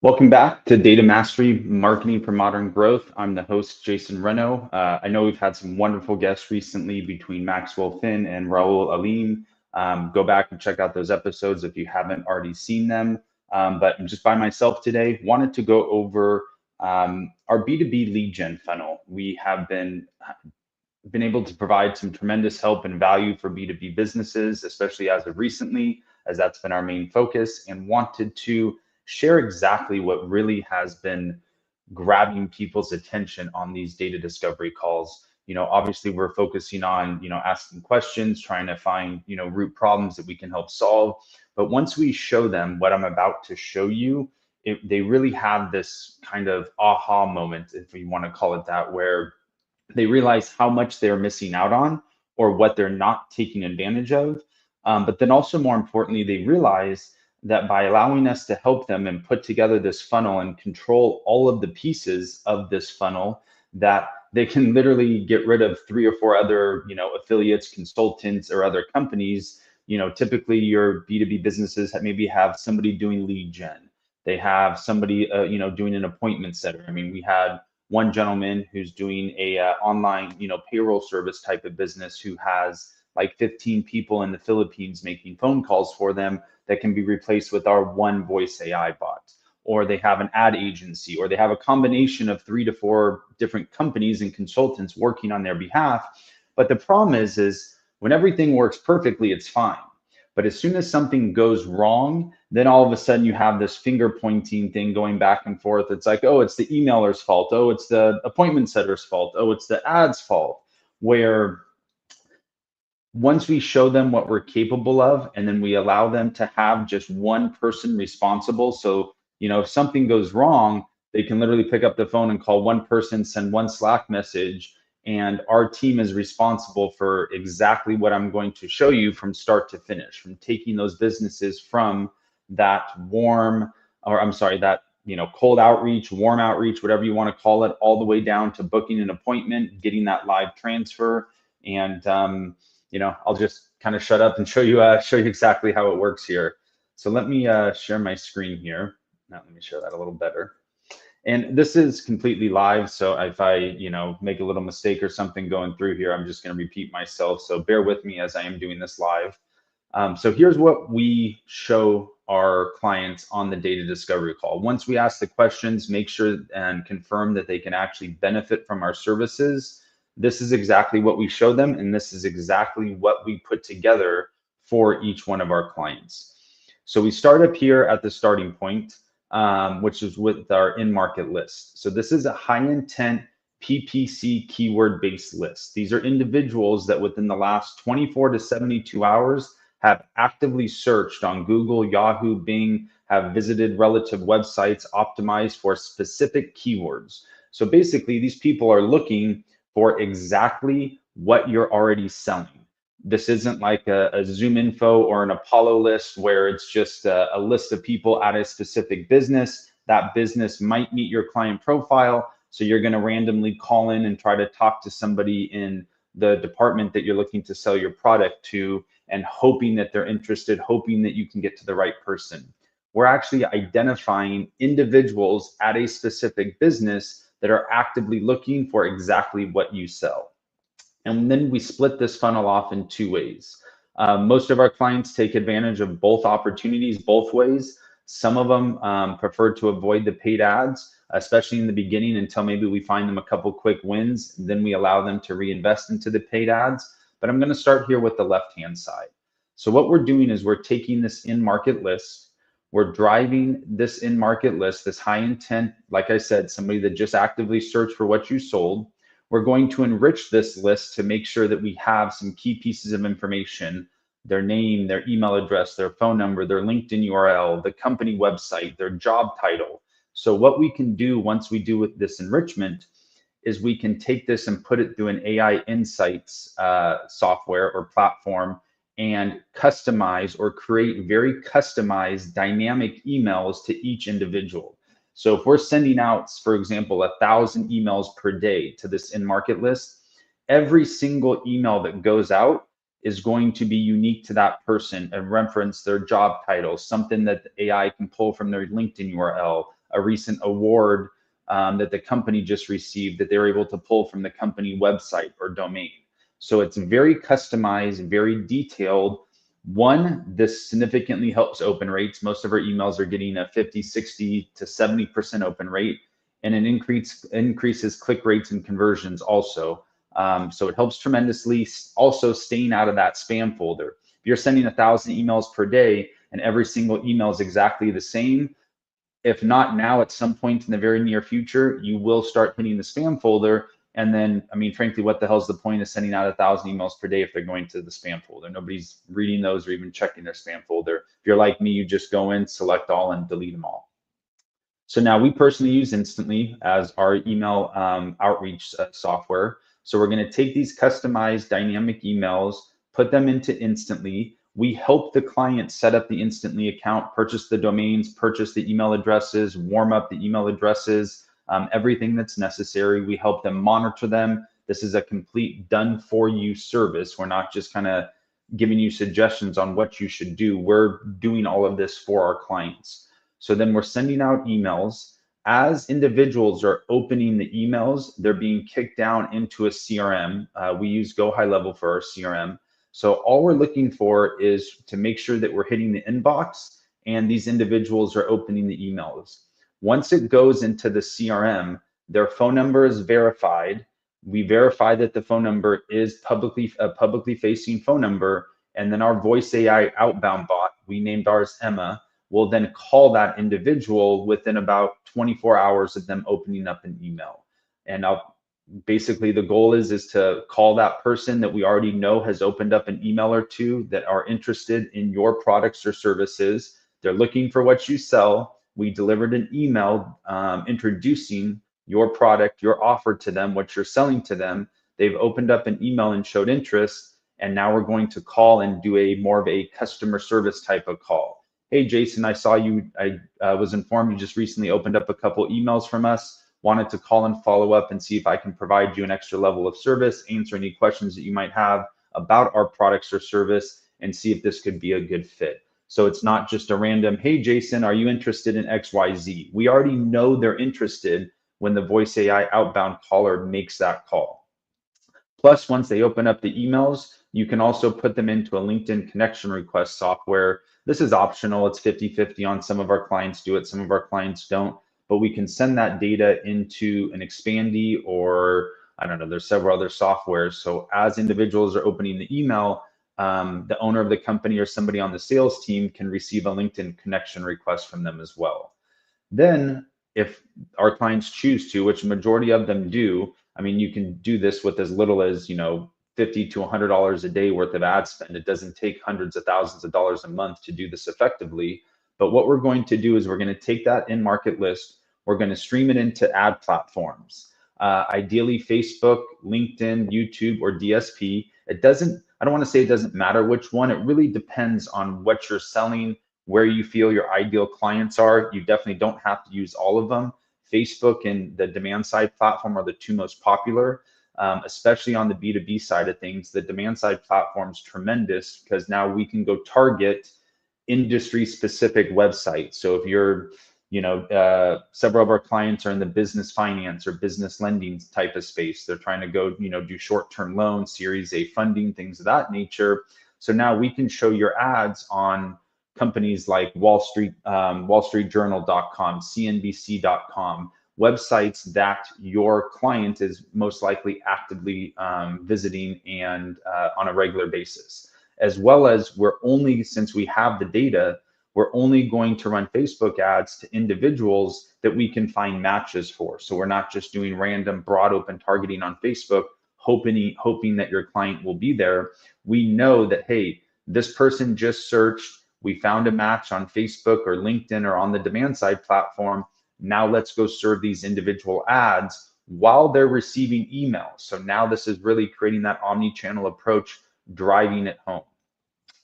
Welcome back to Data Mastery Marketing for Modern Growth. I'm the host, Jason Reno. I know we've had some wonderful guests recently between Maxwell Finn and Raul Alim. Go back and check out those episodes if you haven't already seen them. But I'm just by myself today. Wanted to go over our B2B lead gen funnel. We have been able to provide some tremendous help and value for B2B businesses, especially as of recently, as that's been our main focus, and wanted to share exactly what really has been grabbing people's attention on these data discovery calls. Obviously we're focusing on, asking questions, trying to find, root problems that we can help solve. But once we show them what I'm about to show you, they really have this kind of aha moment, if you want to call it that, where they realize how much they're missing out on or what they're not taking advantage of. But then also more importantly, they realize that by allowing us to help them and put together this funnel and control all of the pieces of this funnel, that they can literally get rid of 3 or 4 other, affiliates, consultants, or other companies. Typically your B2B businesses maybe have somebody doing lead gen. They have somebody, doing an appointment setter. I mean, we had one gentleman who's doing a online, payroll service type of business who has like 15 people in the Philippines making phone calls for them that can be replaced with our one voice AI bot. Or they have an ad agency, or they have a combination of 3 to 4 different companies and consultants working on their behalf. But the problem is when everything works perfectly, it's fine. But as soon as something goes wrong, then all of a sudden you have this finger pointing thing going back and forth. It's like, oh, it's the emailer's fault. Oh, it's the appointment setter's fault. Oh, it's the ad's fault. Where once we show them what we're capable of, and then we allow them to have just one person responsible. So, if something goes wrong, they can literally pick up the phone and call one person, send one Slack message, and our team is responsible for exactly what I'm going to show you from start to finish, from taking those businesses from that cold outreach, warm outreach, whatever you want to call it, all the way down to booking an appointment, getting that live transfer. And I'll just kind of shut up and show you exactly how it works here. So let me share my screen here. Now let me show that a little better. And this is completely live, so if I, make a little mistake or something going through here, I'm just going to repeat myself. So bear with me as I am doing this live. So here's what we show our clients on the data discovery call. Once we ask the questions, make sure and confirm that they can actually benefit from our services. This is exactly what we show them, and this is exactly what we put together for each one of our clients. So we start up here at the starting point, which is with our in-market list. So this is a high intent PPC keyword based list. These are individuals that within the last 24 to 72 hours have actively searched on Google, Yahoo, Bing, have visited relative websites optimized for specific keywords. So basically, these people are looking for exactly what you're already selling. This isn't like a Zoom info or an Apollo list where it's just a list of people at a specific business. That business might meet your client profile. So you're going to randomly call in and try to talk to somebody in the department that you're looking to sell your product to, and hoping that they're interested, hoping that you can get to the right person. We're actually identifying individuals at a specific business that are actively looking for exactly what you sell. And then we split this funnel off in 2 ways. Most of our clients take advantage of both opportunities, both ways. Some of them prefer to avoid the paid ads, especially in the beginning, until maybe we find them a couple quick wins. Then we allow them to reinvest into the paid ads. But I'm going to start here with the left-hand side. So what we're doing is we're taking this in-market list. We're driving this in-market list, this high intent, like I said, somebody that just actively searched for what you sold. We're going to enrich this list to make sure that we have some key pieces of information: their name, their email address, their phone number, their LinkedIn URL, the company website, their job title. So what we can do once we do with this enrichment is we can take this and put it through an AI insights software or platform and customize or create very customized dynamic emails to each individual. So if we're sending out, for example, 1,000 emails per day to this in-market list, every single email that goes out is going to be unique to that person and reference their job title, something that the AI can pull from their LinkedIn URL, a recent award that the company just received that they were able to pull from the company website or domain. So it's very customized, very detailed. One, this significantly helps open rates. Most of our emails are getting a 50, 60 to 70% open rate, and it increases click rates and conversions also. So it helps tremendously. Also, staying out of that spam folder. If you're sending 1,000 emails per day and every single email is exactly the same, if not now, at some point in the very near future, you will start hitting the spam folder. And then, I mean, frankly, what the hell's the point of sending out 1,000 emails per day if they're going to the spam folder? Nobody's reading those or even checking their spam folder. If you're like me, you just go in, select all, and delete them all. So now we personally use Instantly as our email outreach software. So we're going to take these customized dynamic emails, put them into Instantly. We help the client set up the Instantly account, purchase the domains, purchase the email addresses, warm up the email addresses, everything that's necessary. We help them monitor them. This is a complete done for you service. We're not just kind of giving you suggestions on what you should do. We're doing all of this for our clients. So then we're sending out emails. As individuals are opening the emails, they're being kicked down into a CRM. We use Go High Level for our CRM. So all we're looking for is to make sure that we're hitting the inbox and these individuals are opening the emails. Once it goes into the CRM, their phone number is verified. We verify that the phone number is a publicly facing phone number, and then our voice AI outbound bot, we named ours Emma, will then call that individual within about 24 hours of them opening up an email. And basically the goal is to call that person that we already know has opened up an email or two that are interested in your products or services. They're looking for what you sell. We delivered an email introducing your product, your offer to them, what you're selling to them. They've opened up an email and showed interest. And now we're going to call and do a more of a customer service type of call. Hey, Jason, I saw you, I was informed you just recently opened up a couple emails from us. Wanted to call and follow up and see if I can provide you an extra level of service, answer any questions that you might have about our products or service, and see if this could be a good fit. So it's not just a random, hey, Jason, are you interested in XYZ? We already know they're interested when the voice AI outbound caller makes that call. Plus, once they open up the emails, you can also put them into a LinkedIn connection request software. This is optional. It's 50-50 on some of our clients do it, some of our clients don't, but we can send that data into an Expandy or I don't know, there's several other softwares. So as individuals are opening the email, the owner of the company or somebody on the sales team can receive a LinkedIn connection request from them as well. Then if our clients choose to, which majority of them do, I mean, you can do this with as little as, $50 to $100 a day worth of ad spend. It doesn't take hundreds of thousands of dollars a month to do this effectively. But what we're going to do is we're going to take that in-market list, we're going to stream it into ad platforms, ideally Facebook, LinkedIn, YouTube, or DSP. I don't want to say it doesn't matter which one. It really depends on what you're selling, where you feel your ideal clients are. You definitely don't have to use all of them. Facebook and the demand side platform are the two most popular. Especially on the B2B side of things. The demand side platform is tremendous because now we can go target industry specific websites. So if you're, several of our clients are in the business finance or business lending type of space. They're trying to go, do short-term loans, Series A funding, things of that nature. So now we can show your ads on companies like WallStreetJournal.com, CNBC.com, websites that your client is most likely actively visiting and on a regular basis. As well as since we have the data, we're only going to run Facebook ads to individuals that we can find matches for. So we're not just doing random broad open targeting on Facebook, hoping that your client will be there. We know that, hey, this person just searched, we found a match on Facebook or LinkedIn or on the demand side platform. Now let's go serve these individual ads while they're receiving emails. So now this is really creating that omni-channel approach, driving it home.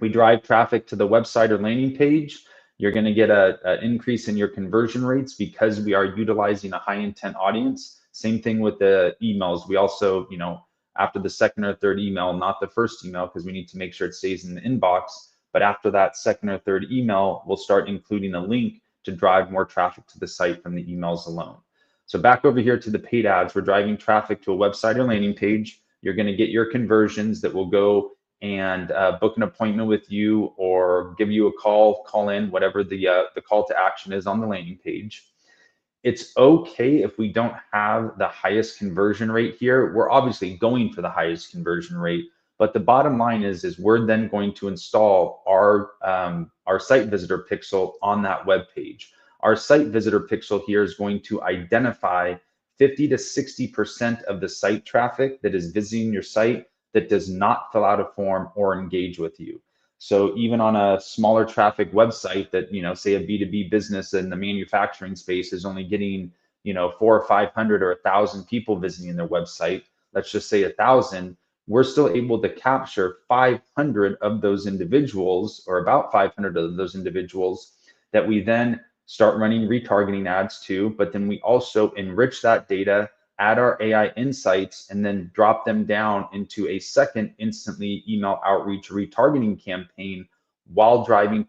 We drive traffic to the website or landing page. You're going to get an increase in your conversion rates because we are utilizing a high intent audience. Same thing with the emails. We also, after the second or third email, not the first email, because we need to make sure it stays in the inbox. But after that second or third email, we'll start including a link to drive more traffic to the site from the emails alone. So back over here to the paid ads, we're driving traffic to a website or landing page. You're going to get your conversions that will go and book an appointment with you or give you a call in, whatever the call to action is on the landing page. It's okay if we don't have the highest conversion rate here. We're obviously going for the highest conversion rate, but the bottom line is we're then going to install our site visitor pixel on that web page. Our site visitor pixel here is going to identify 50 to 60% of the site traffic that is visiting your site that does not fill out a form or engage with you. So even on a smaller traffic website that, say a B2B business in the manufacturing space is only getting, 400 or 500 or 1,000 people visiting their website, let's just say 1,000, we're still able to capture 500 of those individuals, or about 500 of those individuals, that we then start running retargeting ads to, but then we also enrich that data, add our AI insights, and then drop them down into a second instantly email outreach retargeting campaign while driving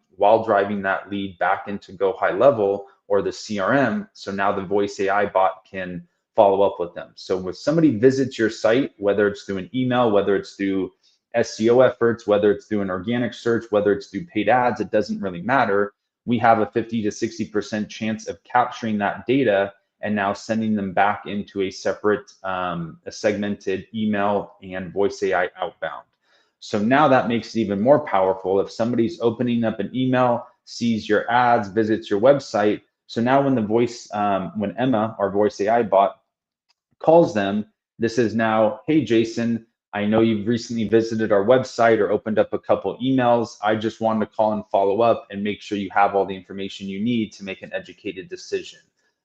that lead back into Go High Level or the CRM. So now the voice AI bot can follow up with them. So when somebody visits your site, whether it's through an email, whether it's through SEO efforts, whether it's through an organic search, whether it's through paid ads, it doesn't really matter. We have a 50 to 60% chance of capturing that data and now sending them back into a separate, a segmented email and voice AI outbound. So now that makes it even more powerful. If somebody's opening up an email, sees your ads, visits your website, so now when when Emma, our voice AI bot, calls them, this is now, hey, Jason, I know you've recently visited our website or opened up a couple emails. I just wanted to call and follow up and make sure you have all the information you need to make an educated decision.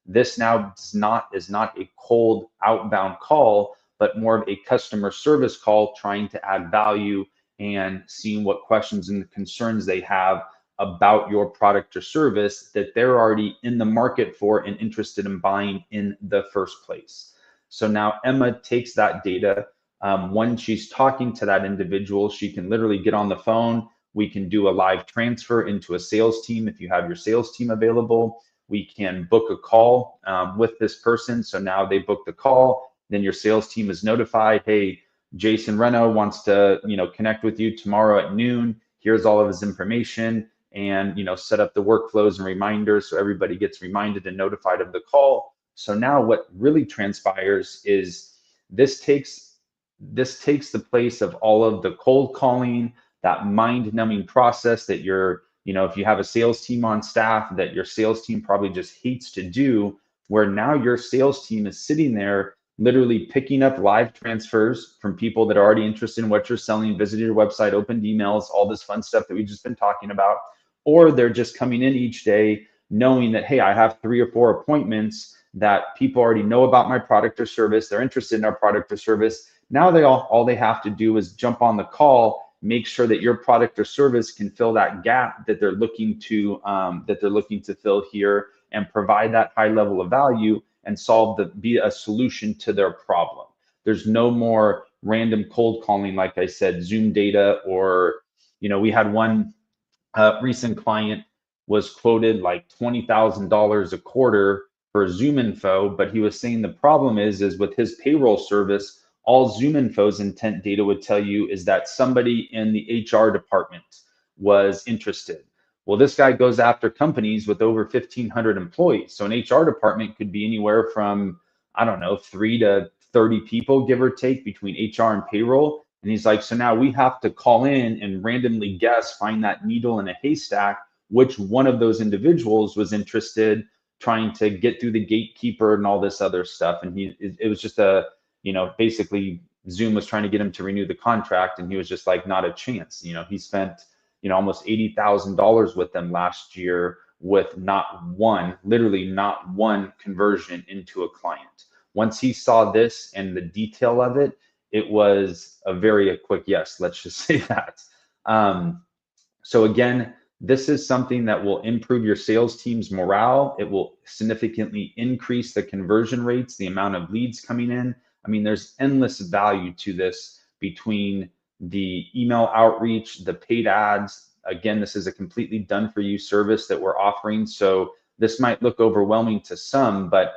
This now is not a cold outbound call, but more of a customer service call trying to add value and seeing what questions and concerns they have about your product or service that they're already in the market for and interested in buying in the first place. So now Emma takes that data. When she's talking to that individual, she can literally get on the phone. We can do a live transfer into a sales team if you have your sales team available. We can book a call with this person. So now they book the call. Then your sales team is notified, hey, Jason Reno wants to connect with you tomorrow at noon. Here's all of his information, and set up the workflows and reminders so everybody gets reminded and notified of the call. So now what really transpires is this takes the place of all of the cold calling, that mind-numbing process that if you have a sales team on staff that your sales team probably just hates to do, where now your sales team is sitting there literally picking up live transfers from people that are already interested in what you're selling, visited your website, opened emails, all this fun stuff that we've just been talking about, or they're just coming in each day knowing that, hey, I have 3 or 4 appointments that people already know about my product or service. They're interested in our product or service. Now all they have to do is jump on the call, make sure that your product or service can fill that gap that they're looking to fill here, and provide that high level of value and be a solution to their problem. There's no more random cold calling, like I said, Zoom data, or we had one recent client was quoted like $20,000 a quarter for Zoom info, but he was saying the problem is with his payroll service, all Zoom info's intent data would tell you is that somebody in the HR department was interested. Well, this guy goes after companies with over 1,500 employees. So an HR department could be anywhere from, 3 to 30 people, give or take, between HR and payroll. And he's like, so now we have to call in and randomly guess, find that needle in a haystack, which one of those individuals was interested, trying to get through the gatekeeper and all this other stuff. And it was just basically Zoom was trying to get him to renew the contract, and he was just like, not a chance. He spent, almost $80,000 with them last year with literally not one conversion into a client. Once he saw this and the detail of it, it was a quick yes, let's just say that. So again, this is something that will improve your sales team's morale. It will significantly increase the conversion rates, the amount of leads coming in. I mean, there's endless value to this between the email outreach, the paid ads. Again, this is a completely done for you service that we're offering. So This might look overwhelming to some, but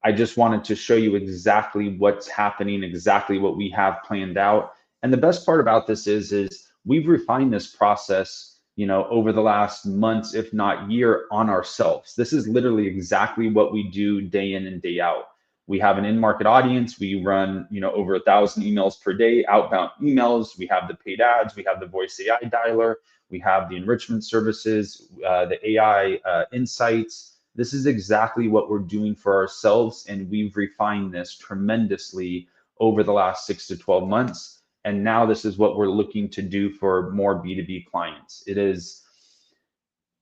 I just wanted to show you exactly what's happening, exactly what we have planned out. And the best part about this is we've refined this process, over the last months, if not year, on ourselves. This is literally exactly what we do day in and day out. We have an in-market audience. We run, over 1,000 emails per day, outbound emails. We have the paid ads. We have the voice AI dialer. We have the enrichment services, the AI insights. This is exactly what we're doing for ourselves, and we've refined this tremendously over the last 6 to 12 months. And now this is what we're looking to do for more B2B clients. It is,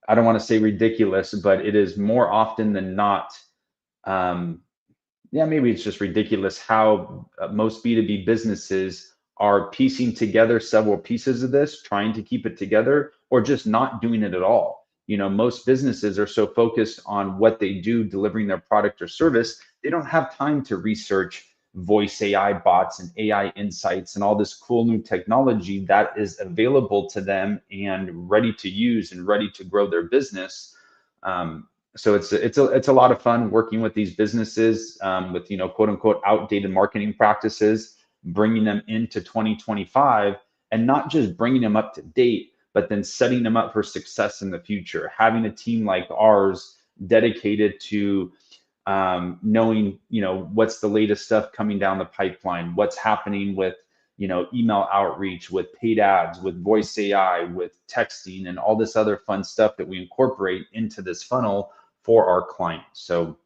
I don't want to say ridiculous, but it is more often than not, yeah, maybe it's just ridiculous how most B2B businesses are piecing together several pieces of this, trying to keep it together, or just not doing it at all. Most businesses are so focused on what they do, delivering their product or service, they don't have time to research voice AI bots and AI insights and all this cool new technology that is available to them and ready to use and ready to grow their business. So it's a lot of fun working with these businesses with quote unquote outdated marketing practices, bringing them into 2025, and not just bringing them up to date, but then setting them up for success in the future. Having a team like ours dedicated to knowing what's the latest stuff coming down the pipeline, what's happening with email outreach, with paid ads, with voice AI, with texting, and all this other fun stuff that we incorporate into this funnel for our clients. So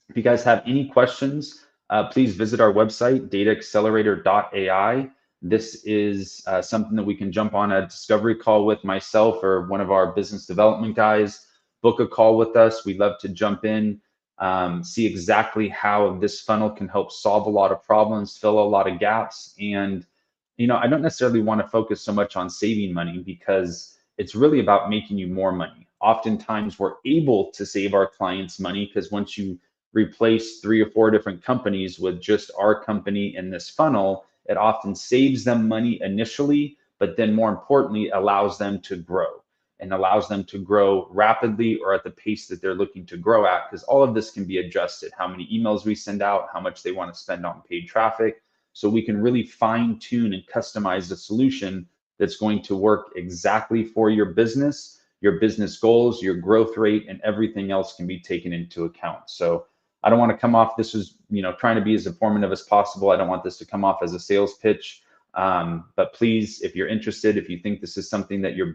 if you guys have any questions, please visit our website, dataaccelerator.ai. This is something that we can jump on a discovery call with myself or one of our business development guys. Book a call with us. We'd love to jump in, see exactly how this funnel can help solve a lot of problems, fill a lot of gaps. And, I don't necessarily want to focus so much on saving money because it's really about making you more money. Oftentimes we're able to save our clients money because once you replace 3 or 4 different companies with just our company in this funnel, it often saves them money initially, but then more importantly, allows them to grow and allows them to grow rapidly or at the pace that they're looking to grow at, because all of this can be adjusted. How many emails we send out, how much they want to spend on paid traffic. So we can really fine tune and customize the solution that's going to work exactly for your business goals, your growth rate, and everything else can be taken into account. So I don't want to come off, this is, trying to be as informative as possible. I don't want this to come off as a sales pitch. But please, if you're interested, if you think this is something that your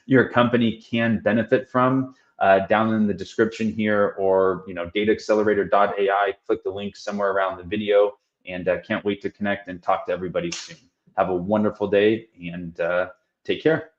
your company can benefit from, down in the description here, or dataaccelerator.ai, click the link somewhere around the video, and can't wait to connect and talk to everybody soon. Have a wonderful day and take care.